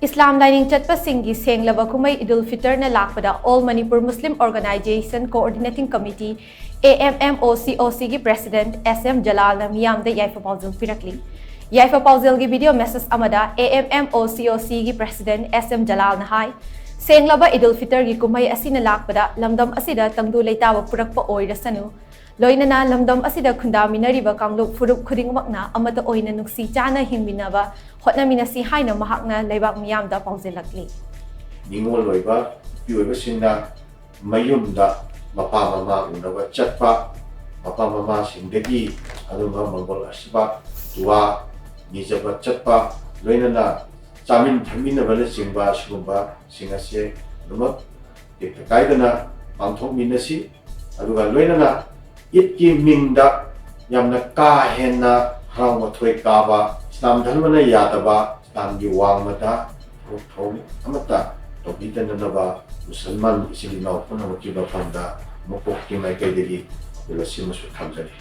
Islam Lining CHATPA Singi SHENGLABA KUMHEI Id-Ul-Fitr na Lakpada All Manipur Muslim Organization Coordinating Committee AMMOCOC ki President SM Jalal na Meeyam Da Yaipha Paojel Pirakli. Yaipha Paojel ki video message amada AMMOCOC ki President SM Jalal na hai SHENGLABA Id-Ul-Fitr ki KUMHEI asina Lakpada lamdam asida tangdu leitaba purakpa oirasanu loinana lamdam asida khundaminariba kangluk furup khudingmakna amata oina nuksi chana hingminaba hotnaminasi haina mahakna leibak Meeyam Da Paojelakli ningol loiba pioiba sinna mayumda mapa mama unaba chatpa mapa mama singdagi adunga mangol asiba tua nijaba chatpa loinana chamin thamina bala singba sugumba singase numak kaidana pangthok minasi aduga loinana itki mingda yamna ka henna harang thoi kaba Islam dharmana yadaba Islam gi wangmata thom amata tobitana naba Musalman isilinaw puna makiba panda Ammococ ki mai kai degi bela simasu thamjani